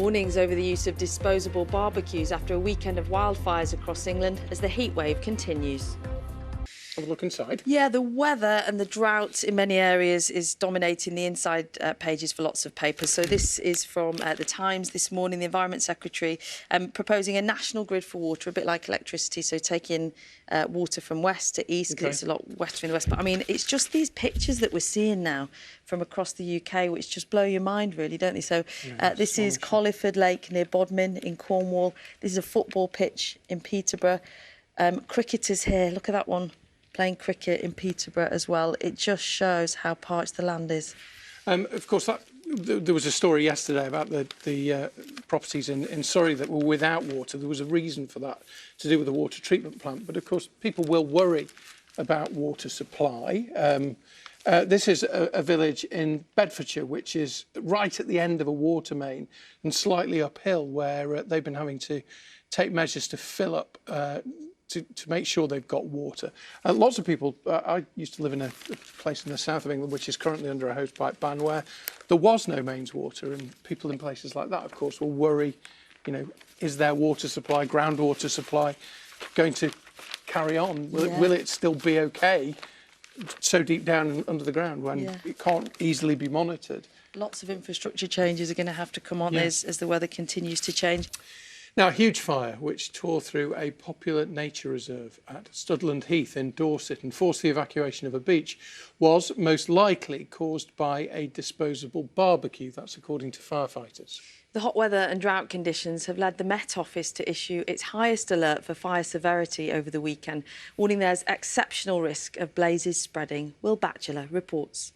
Warnings over the use of disposable barbecues after a weekend of wildfires across England as the heatwave continues. Have a look inside. Yeah, the weather and the drought in many areas is dominating the inside pages for lots of papers. So this is from The Times this morning. The Environment Secretary proposing a national grid for water, a bit like electricity, so taking water from west to east, because it's a lot wetter in the west. But I mean, it's just these pictures that we're seeing now from across the UK, which just blow your mind, really, don't they? So this is Colliford Lake near Bodmin in Cornwall. This is a football pitch in Peterborough. Cricketers here, look at that one, playing cricket in Peterborough as well. It just shows how parched the land is. Of course, there was a story yesterday about the properties in Surrey that were without water. There was a reason for that, to do with the water treatment plant. But of course, people will worry about water supply. This is a village in Bedfordshire, which is right at the end of a water main and slightly uphill, where they've been having to take measures to fill up to make sure they've got water. Lots of people, I used to live in a place in the south of England, which is currently under a hosepipe ban, where there was no mains water, and people in places like that, of course, will worry, you know, is their water supply, groundwater supply, going to carry on? Will it still be okay so deep down under the ground when it can't easily be monitored? Lots of infrastructure changes are going to have to come on as the weather continues to change. Now, a huge fire which tore through a popular nature reserve at Studland Heath in Dorset and forced the evacuation of a beach was most likely caused by a disposable barbecue. That's according to firefighters. The hot weather and drought conditions have led the Met Office to issue its highest alert for fire severity over the weekend, warning there's exceptional risk of blazes spreading. Will Batchelor reports.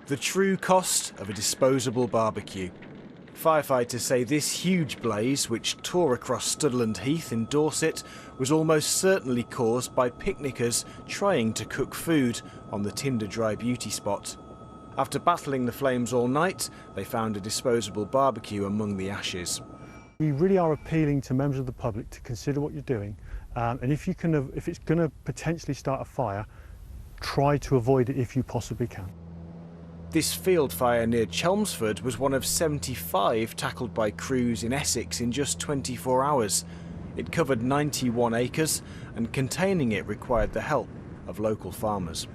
The true cost of a disposable barbecue. Firefighters say this huge blaze, which tore across Studland Heath in Dorset, was almost certainly caused by picnickers trying to cook food on the Tinder Dry beauty spot. After battling the flames all night, they found a disposable barbecue among the ashes. We really are appealing to members of the public to consider what you're doing, and if it's going to potentially start a fire, try to avoid it if you possibly can. This field fire near Chelmsford was one of 75 tackled by crews in Essex in just 24 hours. It covered 91 acres, and containing it required the help of local farmers.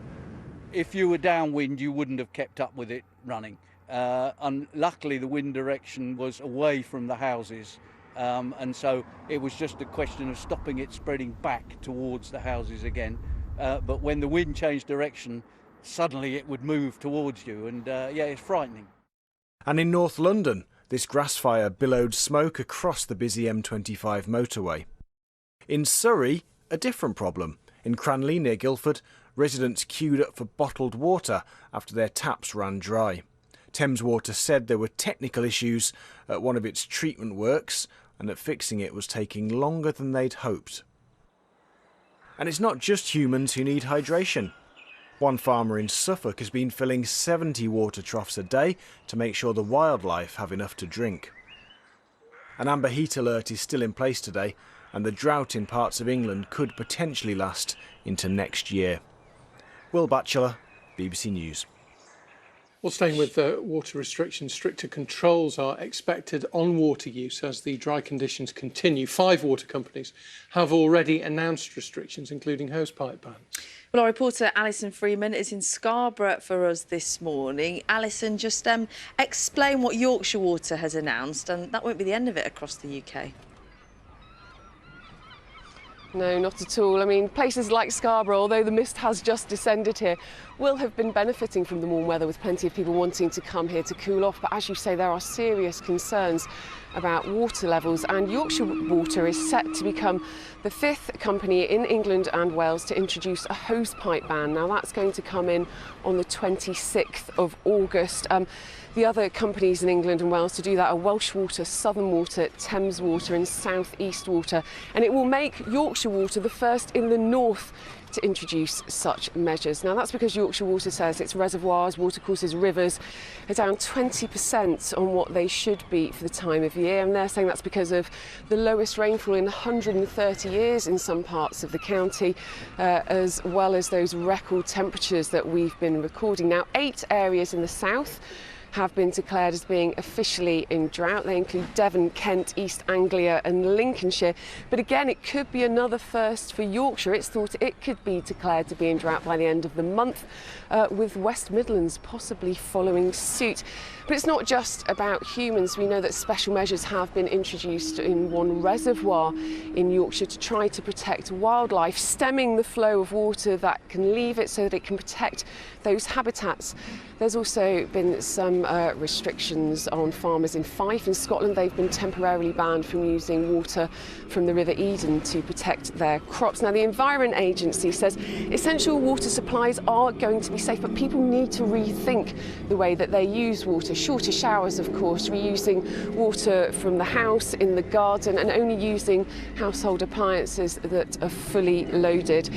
If you were downwind, you wouldn't have kept up with it running. And luckily, the wind direction was away from the houses, and so it was just a question of stopping it spreading back towards the houses again. But when the wind changed direction, suddenly it would move towards you, and it's frightening. And in North London, this grass fire billowed smoke across the busy M25 motorway. In Surrey, a different problem. In Cranley near Guildford, residents queued up for bottled water after their taps ran dry. Thames Water said there were technical issues at one of its treatment works and that fixing it was taking longer than they'd hoped. And it's not just humans who need hydration. One farmer in Suffolk has been filling 70 water troughs a day to make sure the wildlife have enough to drink. An amber heat alert is still in place today, and the drought in parts of England could potentially last into next year. Will Batchelor, BBC News. Well, staying with water restrictions, stricter controls are expected on water use as the dry conditions continue. 5 water companies have already announced restrictions, including hosepipe bans. Well, our reporter Alison Freeman is in Scarborough for us this morning. Alison, just explain what Yorkshire Water has announced, and that won't be the end of it across the UK. No, not at all. I mean, places like Scarborough, although the mist has just descended here, will have been benefiting from the warm weather, with plenty of people wanting to come here to cool off. But as you say, there are serious concerns about water levels, and Yorkshire Water is set to become the 5th company in England and Wales to introduce a hosepipe ban. Now, that's going to come in on the 26th of August. The other companies in England and Wales to do that are Welsh Water, Southern Water, Thames Water and South East Water. And it will make Yorkshire Water the first in the north to introduce such measures. Now, that's because Yorkshire Water says its reservoirs, watercourses, rivers are down 20% on what they should be for the time of year. And they're saying that's because of the lowest rainfall in 130 years in some parts of the county, as well as those record temperatures that we've been recording. Now, 8 areas in the south have been declared as being officially in drought. They include Devon, Kent, East Anglia and Lincolnshire. But again, it could be another first for Yorkshire. It's thought it could be declared to be in drought by the end of the month, with West Midlands possibly following suit. But it's not just about humans. We know that special measures have been introduced in one reservoir in Yorkshire to try to protect wildlife, stemming the flow of water that can leave it so that it can protect those habitats. There's also been some restrictions on farmers in Fife in Scotland. They've been temporarily banned from using water from the River Eden to protect their crops. Now, the Environment Agency says essential water supplies are going to be safe, but people need to rethink the way that they use water. Shorter showers, of course, reusing water from the house, in the garden, and only using household appliances that are fully loaded.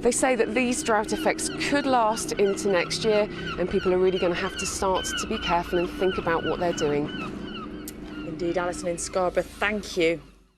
They say that these drought effects could last into next year, and people are really going to have to start to be careful and think about what they're doing. Indeed, Alison in Scarborough, thank you.